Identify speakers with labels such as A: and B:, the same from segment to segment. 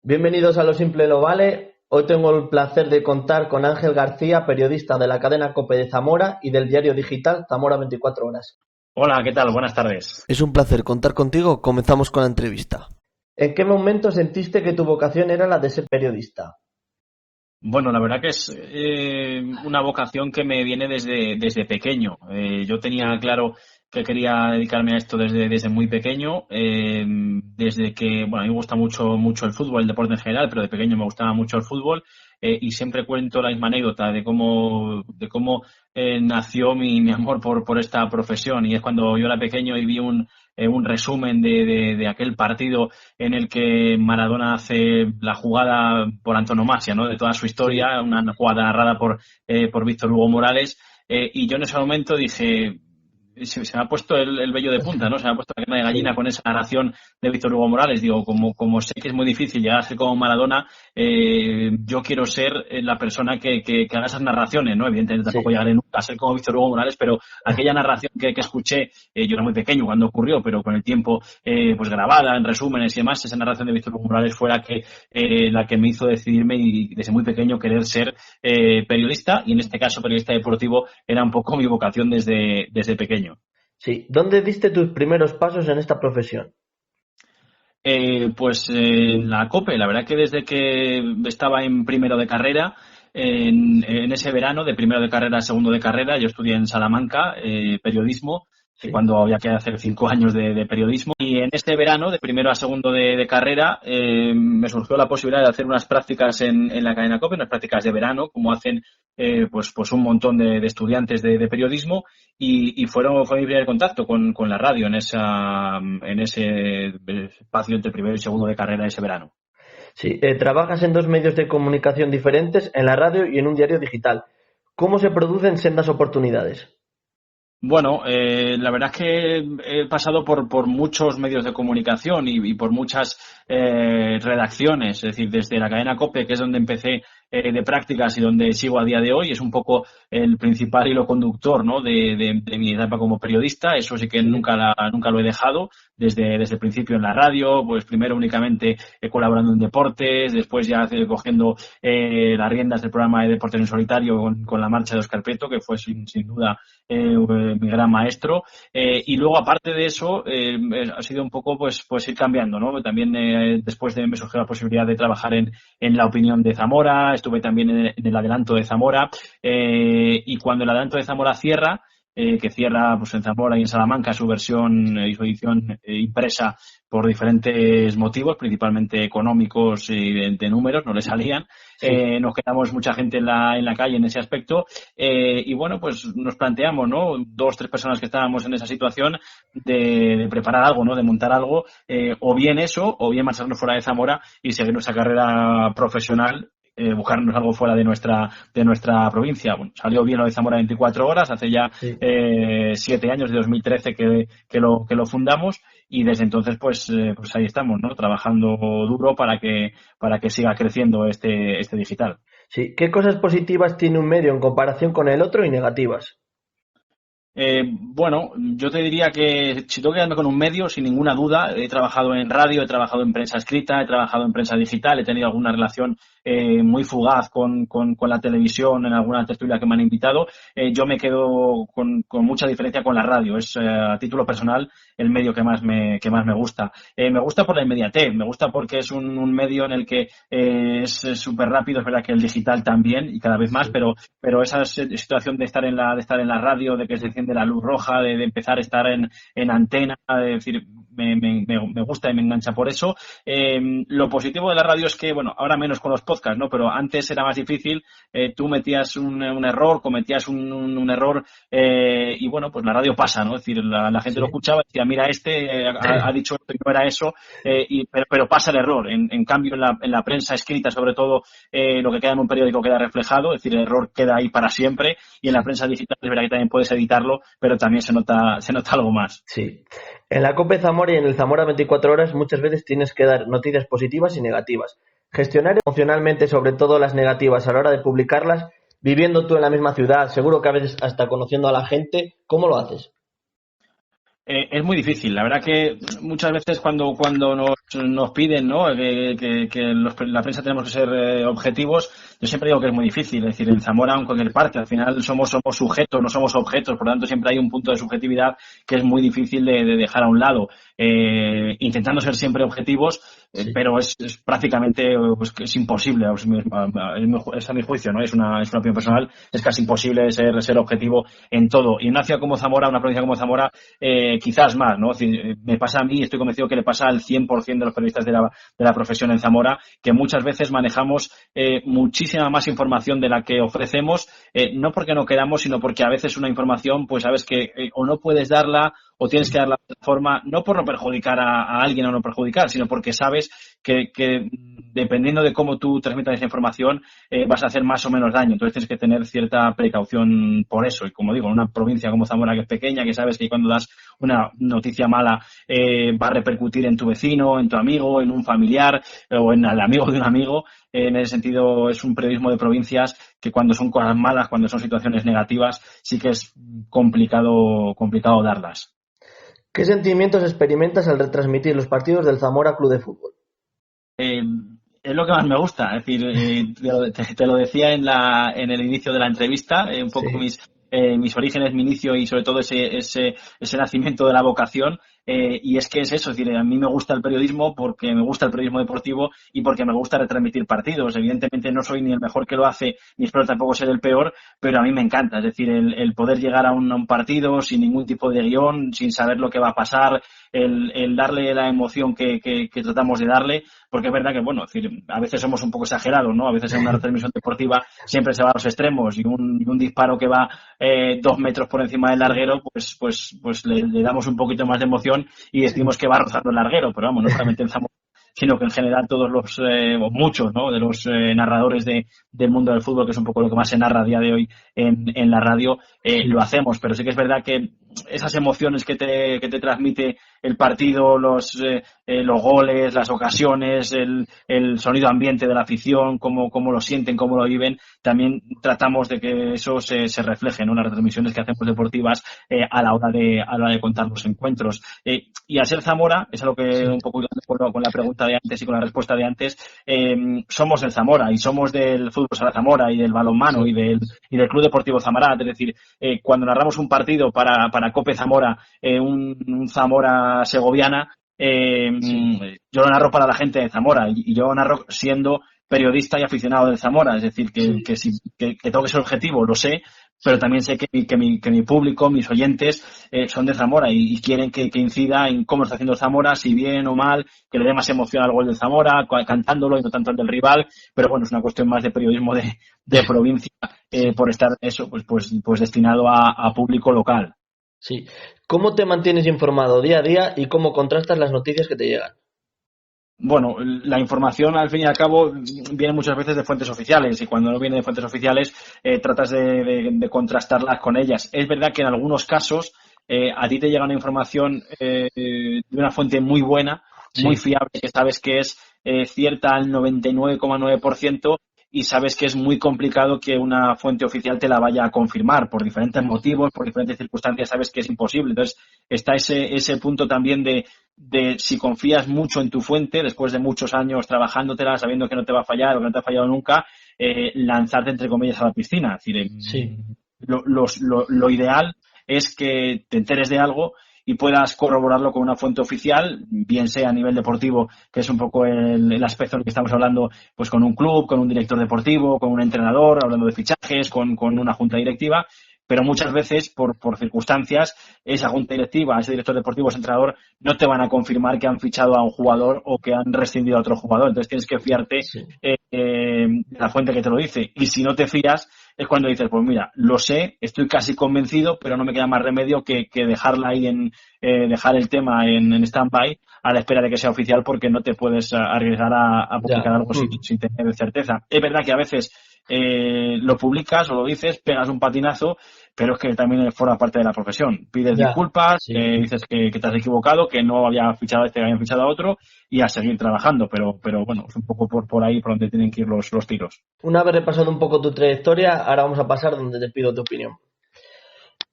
A: Bienvenidos a Lo Simple Lo Vale. Hoy tengo el placer de contar con Ángel García, periodista de la cadena COPE de Zamora y del diario digital Zamora 24 Horas.
B: Hola, ¿qué tal? Buenas tardes.
A: Es un placer contar contigo. Comenzamos con la entrevista. ¿En qué momento sentiste que tu vocación era la de ser periodista?
B: Bueno, la verdad que es una vocación que me viene desde pequeño. Yo tenía claro que quería dedicarme a esto desde muy pequeño, desde que, bueno, a mí me gusta mucho el fútbol, el deporte en general, pero de pequeño me gustaba mucho el fútbol, y siempre cuento la misma anécdota de cómo nació mi amor por esta profesión. Y es cuando yo era pequeño y vi un resumen de aquel partido en el que Maradona hace la jugada por antonomasia, ¿no? De toda su historia,
A: Sí.
B: una jugada narrada por Víctor Hugo Morales, y yo en ese momento dije, se me ha puesto el vello de punta, ¿no? Se me ha puesto la carne de gallina
A: Sí.
B: con esa narración de Víctor Hugo Morales. Digo, como sé que es muy difícil llegar a ser como Maradona, yo quiero ser la persona que haga esas narraciones, ¿no? Evidentemente tampoco
A: Sí.
B: llegaré nunca a ser como Víctor Hugo Morales, pero aquella narración que escuché, yo era muy pequeño cuando ocurrió, pero con el tiempo, pues grabada en resúmenes y demás, esa narración de Víctor Hugo Morales fue la que me hizo decidirme y desde muy pequeño querer ser periodista, y en este caso periodista deportivo era un poco mi vocación desde pequeño.
A: Sí. ¿Dónde diste tus primeros pasos en esta profesión?
B: Pues en la COPE, la verdad que desde que estaba en primero de carrera, en ese verano de primero de carrera a segundo de carrera, yo estudié en Salamanca periodismo,
A: Sí.
B: cuando había que hacer 5 años de periodismo. Y en este verano, de primero a segundo de carrera, me surgió la posibilidad de hacer unas prácticas en la cadena COPE, unas prácticas de verano, como hacen pues un montón de estudiantes de periodismo. Y fue mi primer contacto con la radio en ese espacio entre primero y segundo de carrera ese verano.
A: Sí. Trabajas en dos medios de comunicación diferentes, en la radio y en un diario digital. ¿Cómo se producen sendas oportunidades?
B: Bueno, la verdad es que he pasado por muchos medios de comunicación y por muchas redacciones, es decir, desde la cadena COPE, que es donde empecé de prácticas y donde sigo a día de hoy, es un poco el principal hilo conductor, ¿no? de mi etapa como periodista. Eso sí que
A: Sí.
B: nunca lo he dejado, desde el principio en la radio, pues primero únicamente colaborando en deportes, después ya cogiendo las riendas del programa de Deportes en Solitario con la marcha de Óscar Prieto, que fue sin duda mi gran maestro. Y luego, aparte de eso, ha sido un poco pues ir cambiando, ¿no? También después me surgió la posibilidad de trabajar en La Opinión de Zamora, estuve también en el Adelanto de Zamora, y cuando el Adelanto de Zamora cierra, que cierra pues en Zamora y en Salamanca su versión y su edición impresa por diferentes motivos, principalmente económicos y de números, no le salían.
A: Sí.
B: Nos quedamos mucha gente en la calle en ese aspecto, y bueno, pues nos planteamos, ¿no? 2, 3 personas que estábamos en esa situación de preparar algo, ¿no? De montar algo, o bien eso, o bien marcharnos fuera de Zamora y seguir nuestra carrera profesional, buscarnos algo fuera de nuestra provincia. Bueno, salió bien lo de Zamora 24 Horas, hace ya
A: Sí.
B: 7 años, de 2013 que lo fundamos, y desde entonces pues ahí estamos, ¿no? Trabajando duro para que siga creciendo este digital.
A: Sí. ¿Qué cosas positivas tiene un medio en comparación con el otro y negativas?
B: Bueno, yo te diría que si tengo que quedarme con un medio, sin ninguna duda, he trabajado en radio, he trabajado en prensa escrita, he trabajado en prensa digital, he tenido alguna relación muy fugaz con la televisión en alguna tertulia que me han invitado. Yo me quedo con mucha diferencia con la radio. Es, a título personal, el medio que más me gusta. Me gusta por la inmediatez, me gusta porque es un medio en el que es súper rápido. Es verdad que el digital también, y cada vez más,
A: Sí.
B: pero esa situación de estar en la radio, de que se enciende la luz roja, de empezar a estar en antena, es decir, me gusta y me engancha por eso. Lo positivo de la radio es que, bueno, ahora menos con los podcasts, ¿no? Pero antes era más difícil. Tú metías un error, cometías un error, y bueno, pues la radio pasa, ¿no? Es decir, la gente lo
A: Sí.
B: escuchaba y decía, mira, ha dicho esto y no era eso, pero pasa el error. En cambio, en la prensa escrita, sobre todo, lo que queda en un periódico queda reflejado, es decir, el error queda ahí para siempre. Y en la
A: Sí.
B: prensa digital es verdad que también puedes editarlo, pero también se nota algo más.
A: Sí. En la COPE Zamora y en el Zamora 24 Horas muchas veces tienes que dar noticias positivas y negativas. Gestionar emocionalmente, sobre todo las negativas, a la hora de publicarlas, viviendo tú en la misma ciudad, seguro que a veces hasta conociendo a la gente, ¿cómo lo haces?
B: Es muy difícil. La verdad que muchas veces cuando nos piden, ¿no?, la prensa tenemos que ser objetivos, yo siempre digo que es muy difícil. Es decir, en Zamora o en cualquier parte, al final somos sujetos, no somos objetos, por lo tanto siempre hay un punto de subjetividad que es muy difícil de dejar a un lado. Intentando ser siempre objetivos,
A: Sí.
B: pero es prácticamente pues, es imposible. Es a mi juicio, ¿no? Es una opinión personal, es casi imposible ser objetivo en todo. Y una ciudad como Zamora, una provincia como Zamora, quizás más, ¿no? Es decir, me pasa a mí, estoy convencido que le pasa al 100% de los periodistas de la profesión en Zamora, que muchas veces manejamos muchísima más información de la que ofrecemos, no porque no queramos, sino porque a veces una información, pues sabes que o no puedes darla o tienes que darla de forma, no por no perjudicar a alguien o no perjudicar, sino porque sabes que dependiendo de cómo tú transmitas esa información, vas a hacer más o menos daño. Entonces tienes que tener cierta precaución por eso. Y como digo, en una provincia como Zamora, que es pequeña, que sabes que cuando das una noticia mala va a repercutir en tu vecino, en tu amigo, en un familiar o en el amigo de un amigo. En ese sentido, es un periodismo de provincias que cuando son cosas malas, cuando son situaciones negativas, sí que es complicado darlas.
A: ¿Qué sentimientos experimentas al retransmitir los partidos del Zamora Club de Fútbol?
B: Eh, es lo que más me gusta. Es decir, te lo decía en el inicio de la entrevista, un
A: Sí,
B: poco mis orígenes, mi inicio y sobre todo ese nacimiento de la vocación. Y es que es eso, es decir, a mí me gusta el periodismo porque me gusta el periodismo deportivo y porque me gusta retransmitir partidos. Evidentemente no soy ni el mejor que lo hace, ni espero tampoco ser el peor, pero a mí me encanta. Es decir, el poder llegar a un partido sin ningún tipo de guión, sin saber lo que va a pasar, el darle la emoción que tratamos de darle, porque es verdad que, bueno, es decir, a veces somos un poco exagerados, ¿no? A veces en una retransmisión deportiva siempre se va a los extremos y un disparo que va 2 metros por encima del larguero, pues le damos un poquito más de emoción y decimos que va rozando el larguero, pero vamos, no solamente en Zamora, sino que en general todos o muchos, ¿no?, de los narradores del mundo del fútbol, que es un poco lo que más se narra a día de hoy en la radio, lo hacemos. Pero sí que es verdad que esas emociones que te transmite el partido, los goles, las ocasiones, el sonido ambiente de la afición, cómo lo sienten, cómo lo viven, también tratamos de que eso se refleje, ¿no?, en las retransmisiones que hacemos deportivas a la hora de contar los encuentros. Y al ser Zamora, es algo que un poco con la pregunta de antes y con la respuesta de antes, somos el Zamora y somos del fútbol sala Zamora y del balonmano y del Club Deportivo Zamarat. Es decir, cuando narramos un partido para Cope Zamora, un Zamora Segoviana, yo lo narro para la gente de Zamora y yo lo narro siendo periodista y aficionado del Zamora. Es decir, que tengo que ser objetivo, lo sé, pero también sé que mi público, mis oyentes, son de Zamora y quieren que incida en cómo está haciendo Zamora, si bien o mal, que le dé más emoción al gol del Zamora, cantándolo y no tanto al del rival. Pero bueno, es una cuestión más de periodismo de provincia, por estar eso, pues destinado a público local.
A: sí. ¿Cómo te mantienes informado día a día y cómo contrastas las noticias que te llegan?
B: Bueno, la información al fin y al cabo viene muchas veces de fuentes oficiales y cuando no viene de fuentes oficiales tratas de contrastarlas con ellas. Es verdad que en algunos casos a ti te llega una información de una fuente muy buena, muy
A: Sí,
B: fiable, que sabes que es cierta al 99,9% y sabes que es muy complicado que una fuente oficial te la vaya a confirmar por diferentes motivos, por diferentes circunstancias, sabes que es imposible. Entonces está ese punto también de si confías mucho en tu fuente, después de muchos años trabajándotela, sabiendo que no te va a fallar o que no te ha fallado nunca, lanzarte entre comillas a la piscina. Es decir,
A: sí,
B: lo ideal es que te enteres de algo y puedas corroborarlo con una fuente oficial, bien sea a nivel deportivo, que es un poco el aspecto en el que estamos hablando, pues con un club, con un director deportivo, con un entrenador, hablando de fichajes, con una junta directiva, pero muchas veces, por circunstancias, esa junta directiva, ese director deportivo, ese entrenador, no te van a confirmar que han fichado a un jugador o que han rescindido a otro jugador. Entonces tienes que fiarte
A: sí.
B: de la fuente que te lo dice. Y si no te fías, es cuando dices, pues mira, lo sé, estoy casi convencido, pero no me queda más remedio que dejarla ahí dejar el tema en stand-by a la espera de que sea oficial, porque no te puedes arriesgar a
A: Ya.
B: publicar algo sin tener certeza. Es verdad que a veces lo publicas o lo dices, pegas un patinazo, pero es que también forma parte de la profesión. Pides
A: Ya.
B: disculpas,
A: Sí.
B: dices que te has equivocado, que no había fichado a este, que habían fichado a otro, y a seguir trabajando, pero bueno, es un poco por ahí por donde tienen que ir los tiros.
A: Una vez repasado un poco tu trayectoria, ahora vamos a pasar donde te pido tu opinión.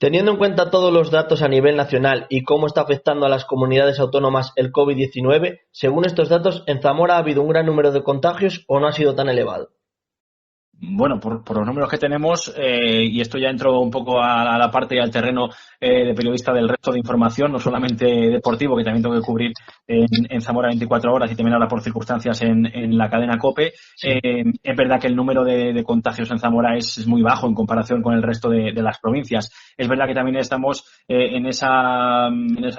A: Teniendo en cuenta todos los datos a nivel nacional y cómo está afectando a las comunidades autónomas el COVID-19, según estos datos, ¿en Zamora ha habido un gran número de contagios o no ha sido tan elevado?
B: Bueno, por los números que tenemos, y esto ya entro un poco a la parte y al terreno de periodista del resto de información, no solamente deportivo, que también tengo que cubrir en Zamora 24 horas y también ahora por circunstancias en la cadena COPE.
A: Sí.
B: Es verdad que el número de contagios en Zamora es muy bajo en comparación con el resto de las provincias. Es verdad que también estamos en esa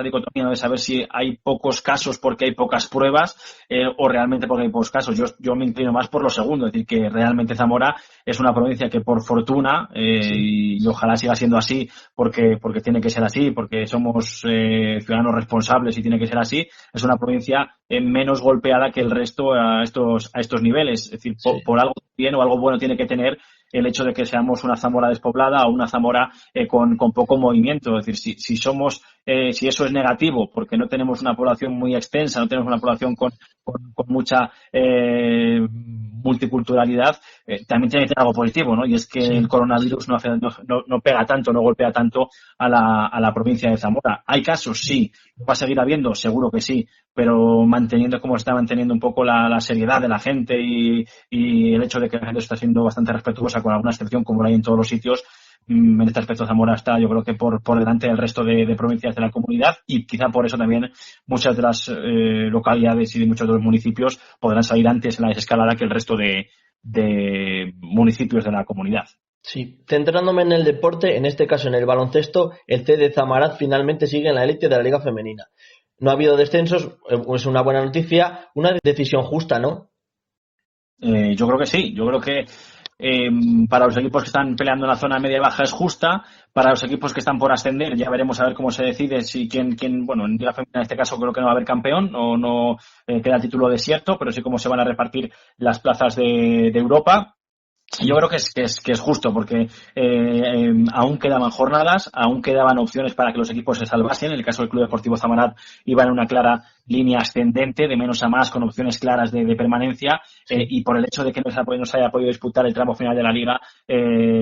B: dicotomía de saber si hay pocos casos porque hay pocas pruebas o realmente porque hay pocos casos. Yo me inclino más por lo segundo, es decir, que realmente Zamora es una provincia que por fortuna,
A: Sí.
B: y ojalá siga siendo así, porque tiene que ser así, porque somos ciudadanos responsables y tiene que ser así, es una provincia menos golpeada que el resto a estos niveles. Es decir,
A: Sí.
B: por algo bien o algo bueno tiene que tener el hecho de que seamos una Zamora despoblada o una Zamora con poco movimiento. Es decir, si eso es negativo, porque no tenemos una población muy extensa, no tenemos una población con mucha multiculturalidad, también tiene que tener algo positivo, ¿no? Y es que el
A: Sí.
B: coronavirus no pega tanto, no golpea tanto a la provincia de Zamora. ¿Hay casos? Sí. ¿Va a seguir habiendo? Seguro que sí, pero manteniendo como se está manteniendo un poco la seriedad de la gente y el hecho de que la gente está siendo bastante respetuosa, con alguna excepción, como lo hay en todos los sitios. En este aspecto Zamora está, yo creo que por delante del resto de provincias de la comunidad, y quizá por eso también muchas de las localidades y de muchos de los municipios podrán salir antes en la desescalada que el resto de municipios de la comunidad.
A: Sí, centrándome en el deporte, en este caso en el baloncesto, el CD Zamarat finalmente sigue en la élite de la Liga Femenina. No ha habido descensos, es una buena noticia, una decisión justa, ¿no?
B: Yo creo que sí, yo creo que para los equipos que están peleando en la zona media y baja es justa. Para los equipos que están por ascender ya veremos a ver cómo se decide si bueno, en Liga Femenina en este caso creo que no va a haber campeón o no queda el título desierto, pero sí cómo se van a repartir las plazas de Europa. Yo
A: Sí.
B: creo que es justo porque aún quedaban jornadas, aún quedaban opciones para que los equipos se salvasen. En el caso del Club Deportivo Zamarat iba en una clara línea ascendente, de menos a más, con opciones claras de permanencia,
A: Sí.
B: y por el hecho de que no se haya podido disputar el tramo final de la liga,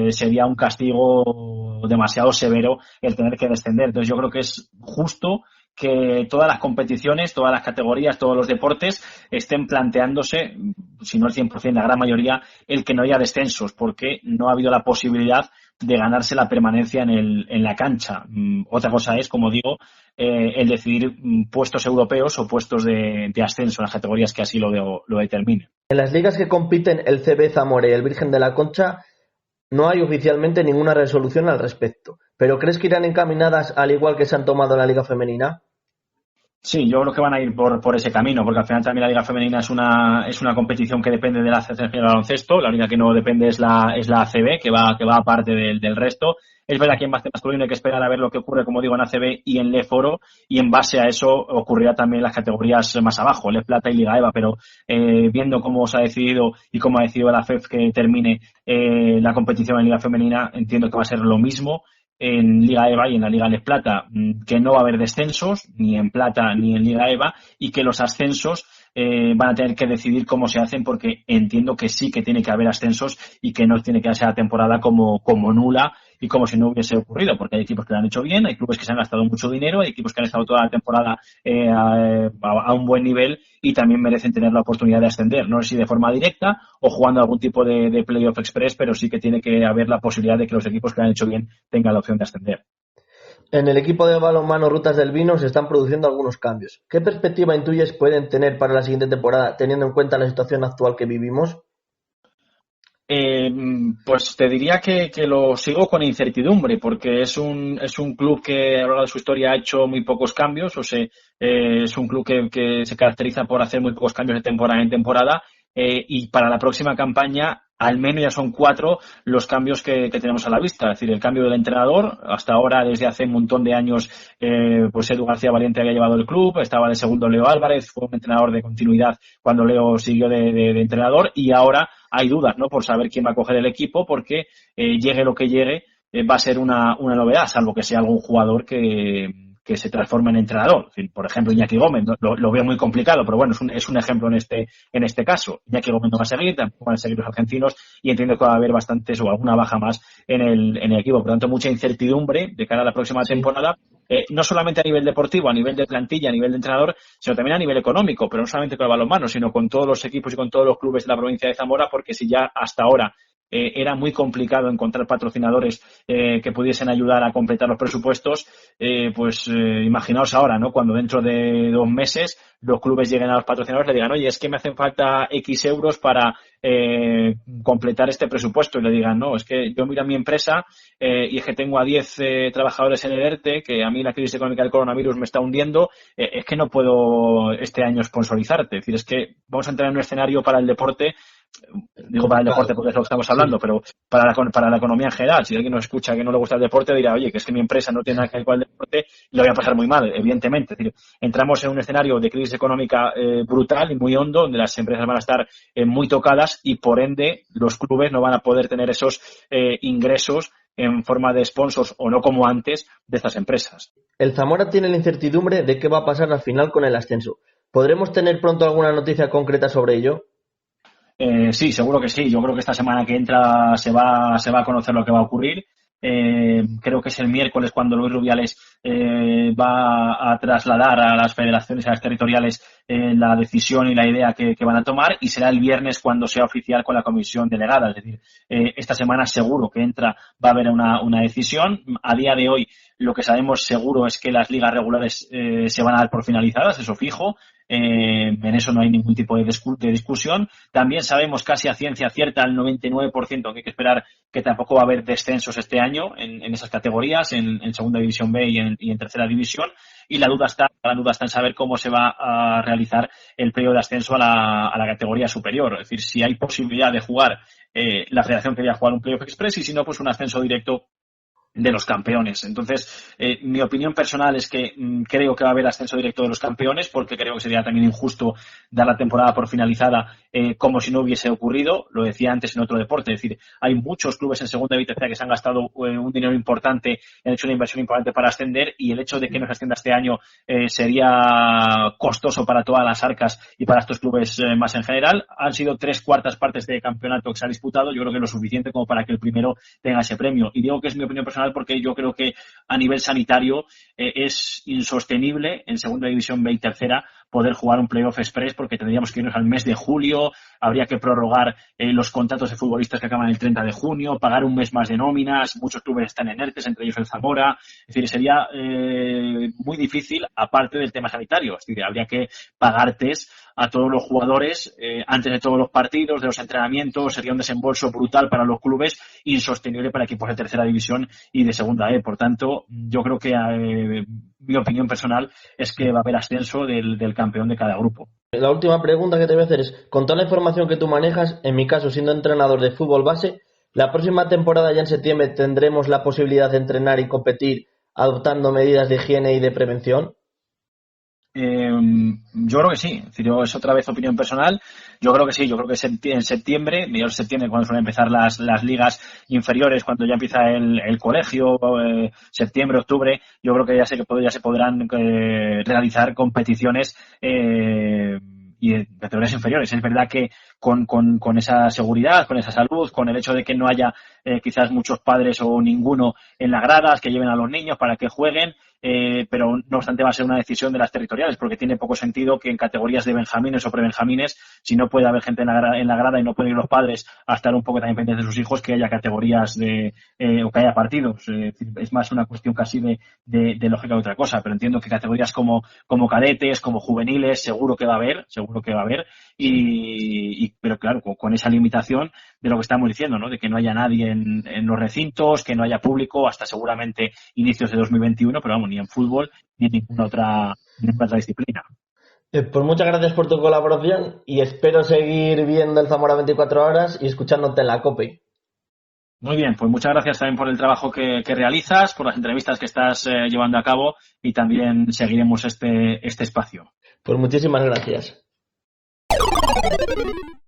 B: sería un castigo demasiado severo el tener que descender. Entonces yo creo que es justo que todas las competiciones, todas las categorías, todos los deportes estén planteándose, si no el 100%, la gran mayoría, el que no haya descensos, porque no ha habido la posibilidad de ganarse la permanencia en la cancha. Otra cosa es, como digo, el decidir puestos europeos o puestos de ascenso en las categorías que así lo determinen.
A: En las ligas que compiten el CB Zamora y el Virgen de la Concha no hay oficialmente ninguna resolución al respecto, pero ¿crees que irán encaminadas al igual que se han tomado en la Liga Femenina?
B: Sí, yo creo que van a ir por ese camino, porque al final también la Liga Femenina es una competición que depende de la Asociación Española de Baloncesto. La única que no depende es la ACB, que va aparte del resto. Es verdad que en básquet masculino hay que esperar a ver lo que ocurre, como digo, en ACB y en LEForo, y en base a eso ocurrirá también en las categorías más abajo, LEF Plata y Liga EVA, pero viendo cómo se ha decidido y cómo ha decidido la FEF que termine la competición en Liga Femenina, entiendo que va a ser lo mismo en Liga EVA y en la Liga Les Plata, que no va a haber descensos ni en Plata ni en Liga EVA, y que los ascensos van a tener que decidir cómo se hacen, porque entiendo que sí que tiene que haber ascensos y que no tiene que hacer la temporada como nula y como si no hubiese ocurrido, porque hay equipos que lo han hecho bien, hay clubes que se han gastado mucho dinero, hay equipos que han estado toda la temporada a un buen nivel y también merecen tener la oportunidad de ascender, no sé si de forma directa o jugando algún tipo de playoff express, pero sí que tiene que haber la posibilidad de que los equipos que lo han hecho bien tengan la opción de ascender.
A: En el equipo de balonmano Rutas del Vino se están produciendo algunos cambios. ¿Qué perspectiva intuyes pueden tener para la siguiente temporada, teniendo en cuenta la situación actual que vivimos?
B: Pues te diría que lo sigo con incertidumbre, porque es un club que a lo largo de su historia ha hecho muy pocos cambios, es un club que se caracteriza por hacer muy pocos cambios de temporada en temporada, y para la próxima campaña al menos ya son 4 los cambios que tenemos a la vista. Es decir, el cambio del entrenador. Hasta ahora, desde hace un montón de años, pues Edu García Valiente había llevado el club, estaba de segundo Leo Álvarez, fue un entrenador de continuidad cuando Leo siguió de entrenador, y ahora hay dudas, ¿no?, por saber quién va a coger el equipo, porque llegue lo que llegue, va a ser una novedad, salvo que sea algún jugador que que se transforme en entrenador. Por ejemplo, Iñaki Gómez, lo veo muy complicado, pero bueno, es un ejemplo en este caso. Iñaki Gómez no va a seguir, tampoco van a seguir los argentinos, y entiendo que va a haber bastantes o alguna baja más en el equipo. Por lo tanto, mucha incertidumbre de cara a la próxima temporada, no solamente a nivel deportivo, a nivel de plantilla, a nivel de entrenador, sino también a nivel económico, pero no solamente con el balonmano, sino con todos los equipos y con todos los clubes de la provincia de Zamora, porque si ya hasta ahora era muy complicado encontrar patrocinadores que pudiesen ayudar a completar los presupuestos, imaginaos ahora, ¿no? Cuando dentro de 2 meses los clubes lleguen a los patrocinadores y le digan, oye, es que me hacen falta X euros para completar este presupuesto, y le digan, no, es que yo miro a mi empresa y es que tengo a 10 trabajadores en el ERTE, que a mí la crisis económica del coronavirus me está hundiendo, es que no puedo este año sponsorizarte. Es decir, es que vamos a entrar en un escenario para el deporte, digo para el deporte porque es lo que estamos hablando, pero para la economía en general. Si alguien nos escucha que no le gusta el deporte, dirá, oye, que es que mi empresa no tiene nada que ver con el deporte, y lo voy a pasar muy mal, evidentemente. Es decir, entramos en un escenario de crisis económica brutal y muy hondo, donde las empresas van a estar muy tocadas, y por ende los clubes no van a poder tener esos ingresos en forma de sponsors, o no como antes, de estas empresas.
A: El Zamora tiene la incertidumbre de qué va a pasar al final con el ascenso. ¿Podremos tener pronto alguna noticia concreta sobre ello?
B: Sí, seguro que sí. Yo creo que esta semana que entra se va a conocer lo que va a ocurrir. Creo que es el miércoles cuando Luis Rubiales va a trasladar a las federaciones y a las territoriales la decisión y la idea que van a tomar, y será el viernes cuando sea oficial con la comisión delegada. Es decir, esta semana seguro que entra va a haber una decisión. A día de hoy lo que sabemos seguro es que las ligas regulares se van a dar por finalizadas, eso fijo. En eso no hay ningún tipo de discusión. También sabemos casi a ciencia cierta, al 99%, que hay que esperar que tampoco va a haber descensos este año en esas categorías, en Segunda División B y en Tercera División. Y la duda está en saber cómo se va a realizar el periodo de ascenso a la categoría superior. Es decir, si hay posibilidad de jugar, la federación quería jugar un playoff express, y si no, pues un ascenso directo de los campeones. Entonces, mi opinión personal es que creo que va a haber ascenso directo de los campeones, porque creo que sería también injusto dar la temporada por finalizada como si no hubiese ocurrido. Lo decía antes en otro deporte, es decir, hay muchos clubes en segunda y tercera que se han gastado un dinero importante, han hecho una inversión importante para ascender, y el hecho de que no se ascienda este año sería costoso para todas las arcas y para estos clubes más en general. Han sido 3/4 partes de campeonato que se ha disputado. Yo creo que es lo suficiente como para que el primero tenga ese premio. Y digo que es mi opinión personal porque yo creo que a nivel sanitario es insostenible en Segunda División B y Tercera poder jugar un playoff express, porque tendríamos que irnos al mes de julio, habría que prorrogar los contratos de futbolistas que acaban el 30 de junio, pagar un mes más de nóminas, muchos clubes están en ERTES, entre ellos el Zamora. Es decir, sería muy difícil, aparte del tema sanitario. Es decir, habría que pagar test a todos los jugadores antes de todos los partidos, de los entrenamientos. Sería un desembolso brutal para los clubes, insostenible para equipos de Tercera División y de Segunda E. Por tanto, yo creo que mi opinión personal es que va a haber ascenso del campeón de cada grupo.
A: La última pregunta que te voy a hacer es, con toda la información que tú manejas, en mi caso siendo entrenador de fútbol base, la próxima temporada ya en septiembre tendremos la posibilidad de entrenar y competir adoptando medidas de higiene y de prevención.
B: Yo creo que sí. Es decir, es otra vez opinión personal. Yo creo que sí. Yo creo que en septiembre, mediados de septiembre, cuando suelen empezar las ligas inferiores, cuando ya empieza el colegio, septiembre, octubre, yo creo que ya se podrán realizar competiciones y de categorías inferiores. Es verdad que con esa seguridad, con esa salud, con el hecho de que no haya quizás muchos padres o ninguno en las gradas que lleven a los niños para que jueguen, pero no obstante va a ser una decisión de las territoriales, porque tiene poco sentido que en categorías de benjamines o prebenjamines, si no puede haber gente en la grada y no pueden ir los padres a estar un poco también pendientes de sus hijos, que haya categorías o que haya partidos. Es más una cuestión casi de lógica de otra cosa, pero entiendo que categorías como cadetes, como juveniles, seguro que va a haber, pero claro, con esa limitación de lo que estamos diciendo, ¿no? De que no haya nadie en los recintos, que no haya público hasta seguramente inicios de 2021, pero vamos, ni en fútbol ni en ninguna otra disciplina.
A: Pues muchas gracias por tu colaboración y espero seguir viendo el Zamora 24 horas y escuchándote en la COPE.
B: Muy bien, pues muchas gracias también por el trabajo que realizas, por las entrevistas que estás llevando a cabo, y también seguiremos este espacio.
A: Pues muchísimas gracias.